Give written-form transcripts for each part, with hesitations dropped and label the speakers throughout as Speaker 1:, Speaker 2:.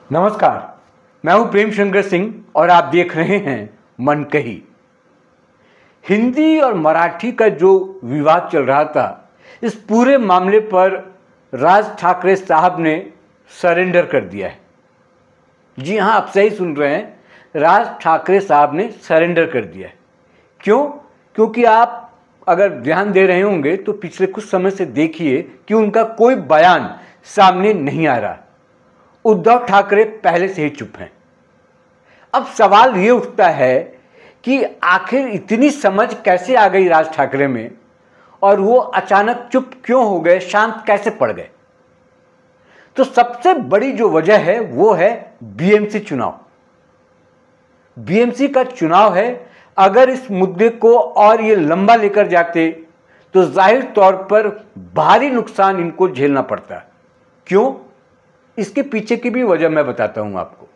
Speaker 1: नमस्कार, मैं हूं प्रेम शंकर सिंह और आप देख रहे हैं मन कही। हिंदी और मराठी का जो विवाद चल रहा था, इस पूरे मामले पर राज ठाकरे साहब ने सरेंडर कर दिया है। जी हां, आप सही सुन रहे हैं, राज ठाकरे साहब ने सरेंडर कर दिया है। क्यों? क्योंकि आप अगर ध्यान दे रहे होंगे तो पिछले कुछ समय से देखिए कि उनका कोई बयान सामने नहीं आ रहा। उद्धव ठाकरे पहले से ही चुप हैं। अब सवाल ये उठता है कि आखिर इतनी समझ कैसे आ गई राज ठाकरे में और वो अचानक चुप क्यों हो गए, शांत कैसे पड़ गए? तो सबसे बड़ी जो वजह है वो है बीएमसी चुनाव। बीएमसी का चुनाव है। अगर इस मुद्दे को और ये लंबा लेकर जाते तो जाहिर तौर पर भारी नुकसान इनको झेलना पड़ता। क्यों? इसके पीछे की भी वजह मैं बताता हूं आपको।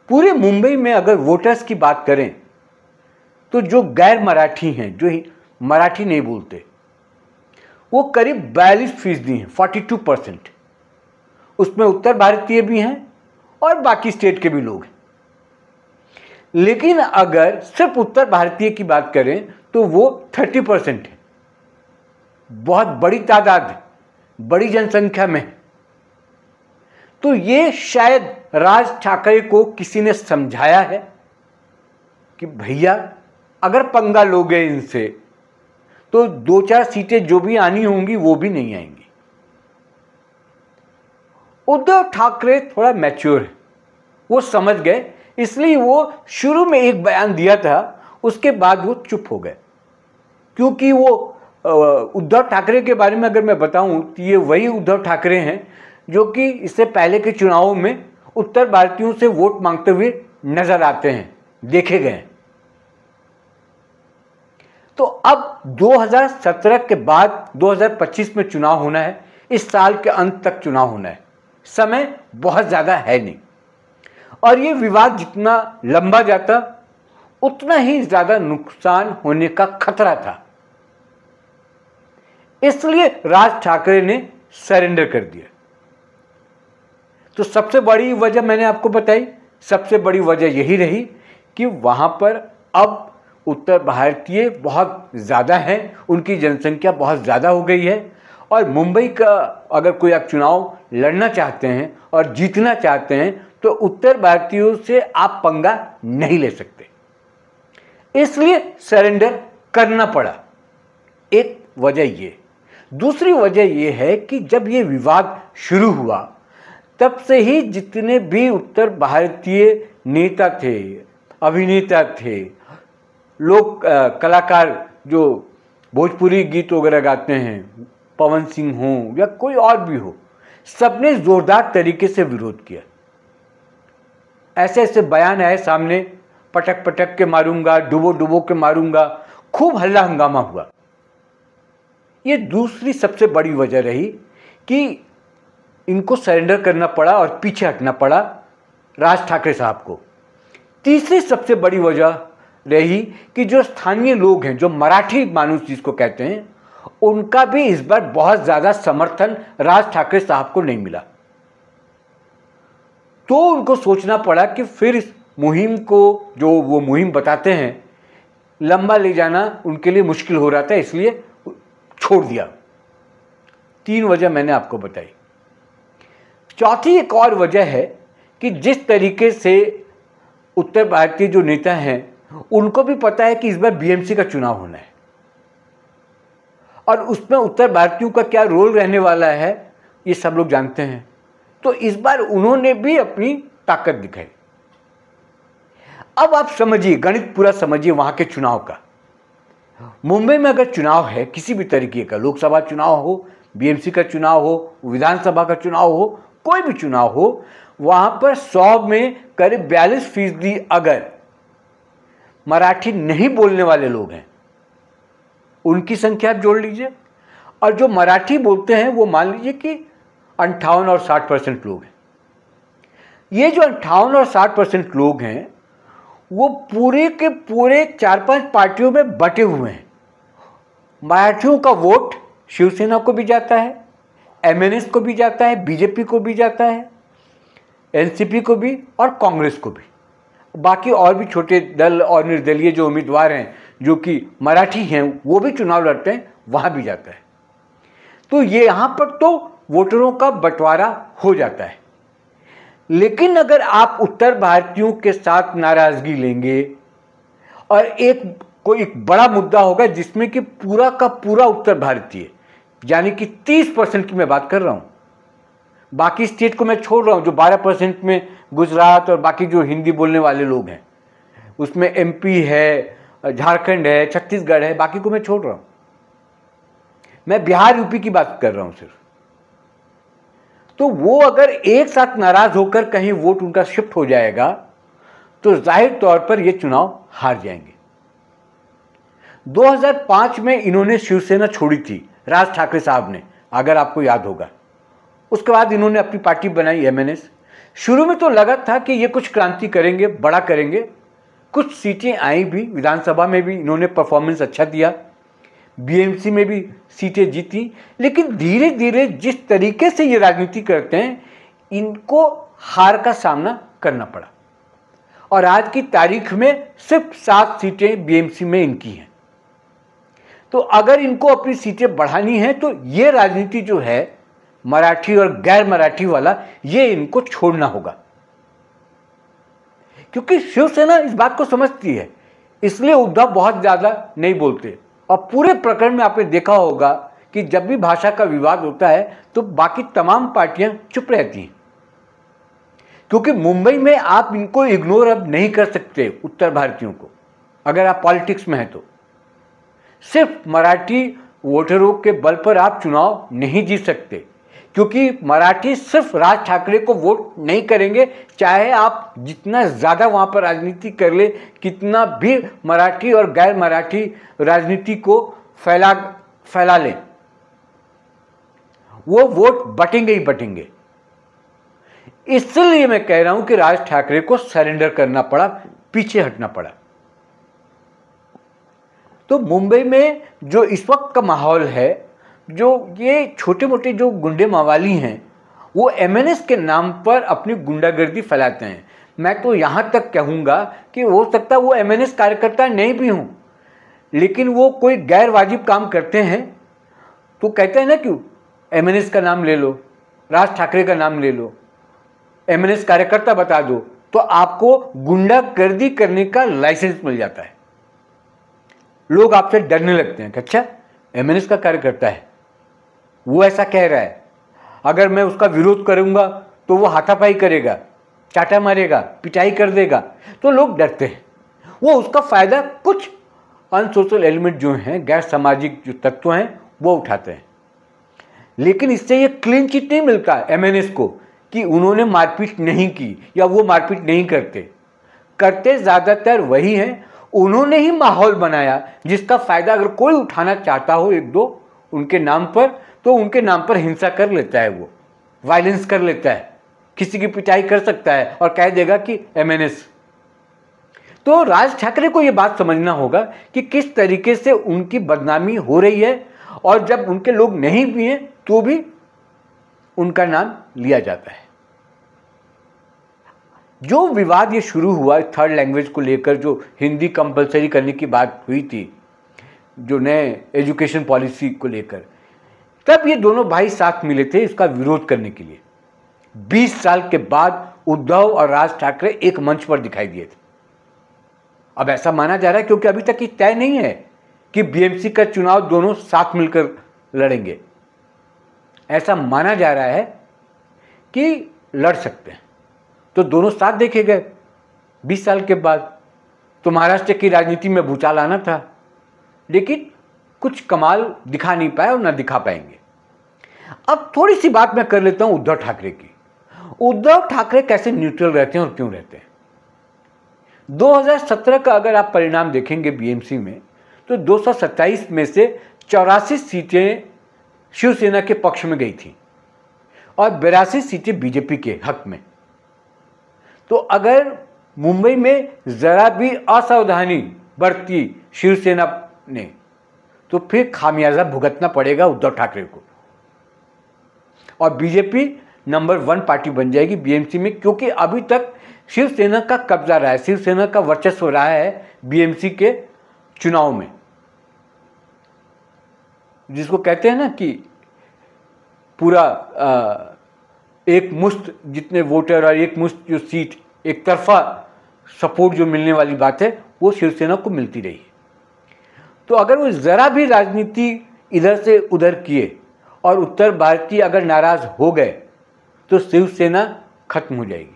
Speaker 1: पूरे मुंबई में अगर वोटर्स की बात करें तो जो गैर मराठी हैं, जो मराठी नहीं बोलते, वो करीब 42% हैं, 42%। उसमें उत्तर भारतीय भी हैं और बाकी स्टेट के भी लोग हैं। लेकिन अगर सिर्फ उत्तर भारतीय की बात करें तो वो 30% है। बहुत बड़ी तादाद है, बड़ी जनसंख्या में है। तो ये शायद राज ठाकरे को किसी ने समझाया है कि भैया अगर पंगा लोगे इनसे तो 2-4 सीटें जो भी आनी होंगी वो भी नहीं आएंगी। उद्धव ठाकरे थोड़ा मैच्योर है, वो समझ गए, इसलिए वो शुरू में एक बयान दिया था, उसके बाद वो चुप हो गए। क्योंकि वो उद्धव ठाकरे के बारे में अगर मैं बताऊं तो ये वही उद्धव ठाकरे हैं जो कि इससे पहले के चुनावों में उत्तर भारतीयों से वोट मांगते हुए नजर आते हैं, देखे गए। तो अब 2017 के बाद 2025 में चुनाव होना है। इस साल के अंत तक चुनाव होना है, समय बहुत ज्यादा है नहीं। और ये विवाद जितना लंबा जाता उतना ही ज्यादा नुकसान होने का खतरा था। इसलिए राज ठाकरे ने सरेंडर कर दिया। तो सबसे बड़ी वजह मैंने आपको बताई, सबसे बड़ी वजह यही रही कि वहां पर अब उत्तर भारतीय बहुत ज़्यादा हैं, उनकी जनसंख्या बहुत ज़्यादा हो गई है। और मुंबई का अगर कोई आप चुनाव लड़ना चाहते हैं और जीतना चाहते हैं तो उत्तर भारतीयों से आप पंगा नहीं ले सकते, इसलिए सरेंडर करना पड़ा। एक वजह ये। दूसरी वजह ये है कि जब ये विवाद शुरू हुआ तब से ही जितने भी उत्तर भारतीय नेता थे, अभिनेता थे, लोग कलाकार जो भोजपुरी गीत वगैरह गाते हैं, पवन सिंह हो या कोई और भी हो, सबने जोरदार तरीके से विरोध किया। ऐसे ऐसे बयान आए सामने, पटक पटक के मारूंगा, डुबो डुबो के मारूंगा, खूब हल्ला हंगामा हुआ। ये दूसरी सबसे बड़ी वजह रही कि इनको सरेंडर करना पड़ा और पीछे हटना पड़ा राज ठाकरे साहब को। तीसरी सबसे बड़ी वजह रही कि जो स्थानीय लोग हैं, जो मराठी मानुस जिसको कहते हैं, उनका भी इस बार बहुत ज्यादा समर्थन राज ठाकरे साहब को नहीं मिला। तो उनको सोचना पड़ा कि फिर इस मुहिम को, जो वो मुहिम बताते हैं, लंबा ले जाना उनके लिए मुश्किल हो रहा था, इसलिए छोड़ दिया। 3 वजह मैंने आपको बताई। चौथी एक और वजह है कि जिस तरीके से उत्तर भारतीय जो नेता हैं उनको भी पता है कि इस बार बीएमसी का चुनाव होना है और उसमें उत्तर भारतीयों का क्या रोल रहने वाला है ये सब लोग जानते हैं। तो इस बार उन्होंने भी अपनी ताकत दिखाई। अब आप समझिए, गणित पूरा समझिए वहां के चुनाव का। मुंबई में अगर चुनाव है किसी भी तरीके का, लोकसभा चुनाव हो, बीएमसी का चुनाव हो, विधानसभा का चुनाव हो, कोई भी चुनाव हो, वहां पर 100 में करीब 42% अगर मराठी नहीं बोलने वाले लोग हैं, उनकी संख्या आप जोड़ लीजिए, और जो मराठी बोलते हैं वो मान लीजिए कि 58 और 60% लोग हैं। ये जो 58 और 60% लोग हैं वो पूरे के पूरे 4-5 पार्टियों में बटे हुए हैं। मराठियों का वोट शिवसेना को भी जाता है, एमएनएस को भी जाता है, बीजेपी को भी जाता है, एनसीपी को भी और कांग्रेस को भी। बाकी और भी छोटे दल और निर्दलीय जो उम्मीदवार हैं जो कि मराठी हैं वो भी चुनाव लड़ते हैं, वहाँ भी जाता है। तो ये यहाँ पर तो वोटरों का बंटवारा हो जाता है। लेकिन अगर आप उत्तर भारतीयोों के साथ नाराजगी लेंगे और एक बड़ा मुद्दा होगा जिसमें कि पूरा का पूरा उत्तर भारतीय, यानी कि 30% की मैं बात कर रहा हूँ, बाकी स्टेट को मैं छोड़ रहा हूँ, जो 12% में गुजरात और बाकी जो हिंदी बोलने वाले लोग हैं, उसमें एमपी है, झारखंड है, छत्तीसगढ़ है, बाकी को मैं छोड़ रहा हूँ। मैं बिहार यूपी की बात कर रहा हूँ सिर्फ। तो वो अगर एक साथ नाराज होकर कहीं वोट उनका शिफ्ट हो जाएगा तो जाहिर तौर पर ये चुनाव हार जाएंगे। 2005 में इन्होंने शिवसेना छोड़ी थी, राज ठाकरे साहब ने, अगर आपको याद होगा। उसके बाद इन्होंने अपनी पार्टी बनाई एमएनएस। शुरू में तो लगा था कि ये कुछ क्रांति करेंगे, बड़ा करेंगे, कुछ सीटें आई भी, विधानसभा में भी इन्होंने परफॉर्मेंस अच्छा दिया, बीएमसी में भी सीटें जीती। लेकिन धीरे धीरे जिस तरीके से ये राजनीति करते हैं, इनको हार का सामना करना पड़ा और आज की तारीख में सिर्फ 7 सीटें बीएमसी में इनकी हैं। तो अगर इनको अपनी सीटें बढ़ानी है तो ये राजनीति जो है मराठी और गैर मराठी वाला, ये इनको छोड़ना होगा, क्योंकि शिवसेना इस बात को समझती है। इसलिए उद्धव बहुत ज्यादा नहीं बोलते और पूरे प्रकरण में आपने देखा होगा कि जब भी भाषा का विवाद होता है तो बाकी तमाम पार्टियां चुप रहती हैं, क्योंकि मुंबई में आप इनको इग्नोर अब नहीं कर सकते उत्तर भारतीयों को। अगर आप पॉलिटिक्स में हैं तो सिर्फ मराठी वोटरों के बल पर आप चुनाव नहीं जीत सकते, क्योंकि मराठी सिर्फ राज ठाकरे को वोट नहीं करेंगे, चाहे आप जितना ज़्यादा वहाँ पर राजनीति कर ले, कितना भी मराठी और गैर मराठी राजनीति को फैला लें, वो वोट बटेंगे ही बटेंगे। इसलिए मैं कह रहा हूं कि राज ठाकरे को सरेंडर करना पड़ा, पीछे हटना पड़ा। तो मुंबई में जो इस वक्त का माहौल है, जो ये छोटे मोटे जो गुंडे मवाली हैं, वो एमएनएस के नाम पर अपनी गुंडागर्दी फैलाते हैं। मैं तो यहाँ तक कहूँगा कि हो सकता है वो एमएनएस कार्यकर्ता नहीं भी हों, लेकिन वो कोई गैर वाजिब काम करते हैं तो कहते हैं ना, क्यों एमएनएस का नाम ले लो, राज ठाकरे का नाम ले लो, एमएनएस कार्यकर्ता बता दो, तो आपको गुंडागर्दी करने का लाइसेंस मिल जाता है। लोग आपसे डरने लगते हैं कि अच्छा एमएनएस का कार्यकर्ता है, वो ऐसा कह रहा है, अगर मैं उसका विरोध करूंगा तो वो हाथापाई करेगा, चाटा मारेगा, पिटाई कर देगा, तो लोग डरते हैं। वो उसका फायदा कुछ अनसोशल एलिमेंट जो हैं, गैर सामाजिक जो तत्व हैं, वो उठाते हैं। लेकिन इससे ये क्लीन चिट नहीं मिलता एमएनएस को कि उन्होंने मारपीट नहीं की या वो मारपीट नहीं करते ज़्यादातर वही हैं। उन्होंने ही माहौल बनाया जिसका फ़ायदा अगर कोई उठाना चाहता हो एक दो उनके नाम पर, तो उनके नाम पर हिंसा कर लेता है, वो वायलेंस कर लेता है, किसी की पिटाई कर सकता है और कह देगा कि एमएनएस। तो राज ठाकरे को ये बात समझना होगा कि किस तरीके से उनकी बदनामी हो रही है, और जब उनके लोग नहीं भी हैं तो भी उनका नाम लिया जाता है। जो विवाद ये शुरू हुआ थर्ड लैंग्वेज को लेकर, जो हिंदी कंपलसरी करने की बात हुई थी, जो नए एजुकेशन पॉलिसी को लेकर, तब ये दोनों भाई साथ मिले थे इसका विरोध करने के लिए। 20 साल के बाद उद्धव और राज ठाकरे एक मंच पर दिखाई दिए थे। अब ऐसा माना जा रहा है, क्योंकि अभी तक ये तय नहीं है कि बीएमसी का चुनाव दोनों साथ मिलकर लड़ेंगे, ऐसा माना जा रहा है कि लड़ सकते हैं, तो दोनों साथ देखे गए 20 साल के बाद। तो महाराष्ट्र की राजनीति में भूचाल आना था, लेकिन कुछ कमाल दिखा नहीं पाए और ना दिखा पाएंगे। अब थोड़ी सी बात मैं कर लेता हूं उद्धव ठाकरे की। उद्धव ठाकरे कैसे न्यूट्रल रहते हैं और क्यों रहते हैं। 2017 का अगर आप परिणाम देखेंगे बीएमसी में, तो 227 में से 84 सीटें शिवसेना के पक्ष में गई थी और 82 सीटें बीजेपी के हक में। तो अगर मुंबई में जरा भी असावधानी बरती शिवसेना ने, तो फिर खामियाजा भुगतना पड़ेगा उद्धव ठाकरे को। और बीजेपी नंबर 1 पार्टी बन जाएगी बीएमसी में, क्योंकि अभी तक शिवसेना का कब्जा रहा है, शिवसेना का वर्चस्व रहा है बीएमसी के चुनाव में। जिसको कहते हैं ना कि पूरा एक मुश्त जितने वोटर और एक मुश्त जो सीट, एक तरफा सपोर्ट जो मिलने वाली बात है वो शिवसेना को मिलती रही। तो अगर वो ज़रा भी राजनीति इधर से उधर किए और उत्तर भारतीय अगर नाराज़ हो गए तो शिवसेना खत्म हो जाएगी,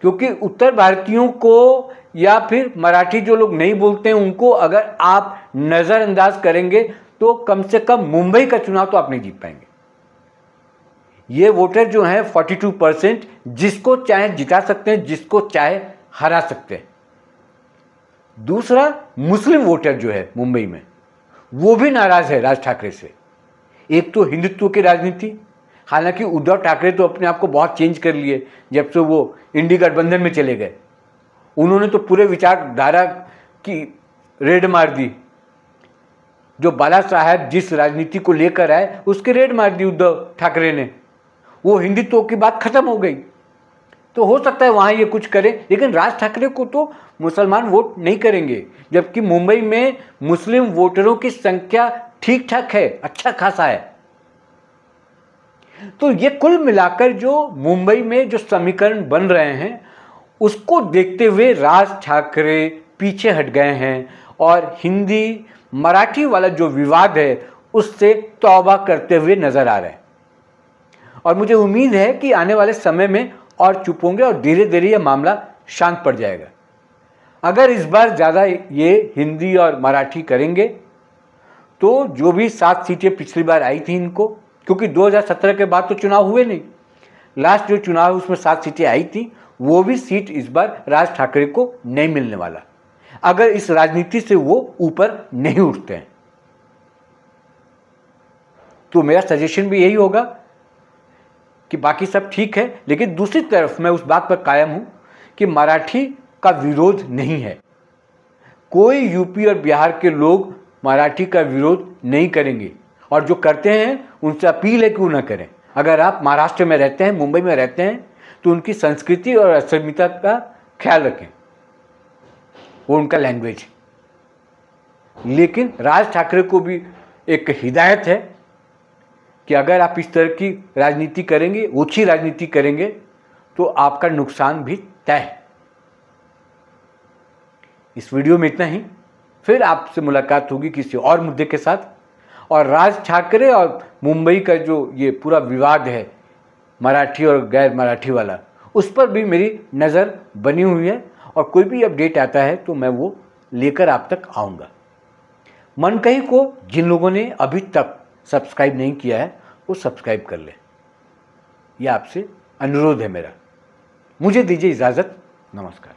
Speaker 1: क्योंकि उत्तर भारतीयों को या फिर मराठी जो लोग नहीं बोलते हैं उनको अगर आप नज़रअंदाज करेंगे तो कम से कम मुंबई का चुनाव तो आप नहीं जीत पाएंगे। ये वोटर जो हैं 42% जिसको चाहे जिता सकते हैं, जिसको चाहे हरा सकते हैं। दूसरा, मुस्लिम वोटर जो है मुंबई में वो भी नाराज़ है राज ठाकरे से। एक तो हिंदुत्व की राजनीति, हालांकि उद्धव ठाकरे तो अपने आप को बहुत चेंज कर लिए जब से वो इंडी गठबंधन में चले गए। उन्होंने तो पूरे विचारधारा की रेड मार दी। जो बाला साहब जिस राजनीति को लेकर आए उसकी रेड मार दी उद्धव ठाकरे ने। वो हिंदुत्व की बात खत्म हो गई। तो हो सकता है वहाँ ये कुछ करें, लेकिन राज ठाकरे को तो मुसलमान वोट नहीं करेंगे, जबकि मुंबई में मुस्लिम वोटरों की संख्या ठीक ठाक है, अच्छा खासा है। तो ये कुल मिलाकर जो मुंबई में जो समीकरण बन रहे हैं उसको देखते हुए राज ठाकरे पीछे हट गए हैं और हिंदी मराठी वाला जो विवाद है उससे तौबा करते हुए नजर आ रहे हैं। और मुझे उम्मीद है कि आने वाले समय में और चुप होंगे और धीरे धीरे ये मामला शांत पड़ जाएगा। अगर इस बार ज़्यादा ये हिंदी और मराठी करेंगे तो जो भी 7 सीटें पिछली बार आई थी इनको, क्योंकि 2017 के बाद तो चुनाव हुए नहीं, लास्ट जो चुनाव है उसमें 7 सीटें आई थी, वो भी सीट इस बार राज ठाकरे को नहीं मिलने वाला अगर इस राजनीति से वो ऊपर नहीं उठते हैं। तो मेरा सजेशन भी यही होगा कि बाकी सब ठीक है, लेकिन दूसरी तरफ मैं उस बात पर कायम हूं कि मराठी का विरोध नहीं है। कोई यूपी और बिहार के लोग मराठी का विरोध नहीं करेंगे, और जो करते हैं उनसे अपील है कि वो ना करें। अगर आप महाराष्ट्र में रहते हैं, मुंबई में रहते हैं, तो उनकी संस्कृति और अस्मिता का ख्याल रखें, वो उनका लैंग्वेज। लेकिन राज ठाकरे को भी एक हिदायत है कि अगर आप इस तरह की राजनीति करेंगे, ओछी राजनीति करेंगे, तो आपका नुकसान भी तय है। इस वीडियो में इतना ही, फिर आपसे मुलाकात होगी किसी और मुद्दे के साथ। और राज ठाकरे और मुंबई का जो ये पूरा विवाद है मराठी और गैर मराठी वाला, उस पर भी मेरी नज़र बनी हुई है, और कोई भी अपडेट आता है तो मैं वो लेकर आप तक आऊँगा। मनकही को जिन लोगों ने अभी तक सब्सक्राइब नहीं किया है वो सब्सक्राइब कर लें, यह आपसे अनुरोध है मेरा। मुझे दीजिए इजाज़त। नमस्कार।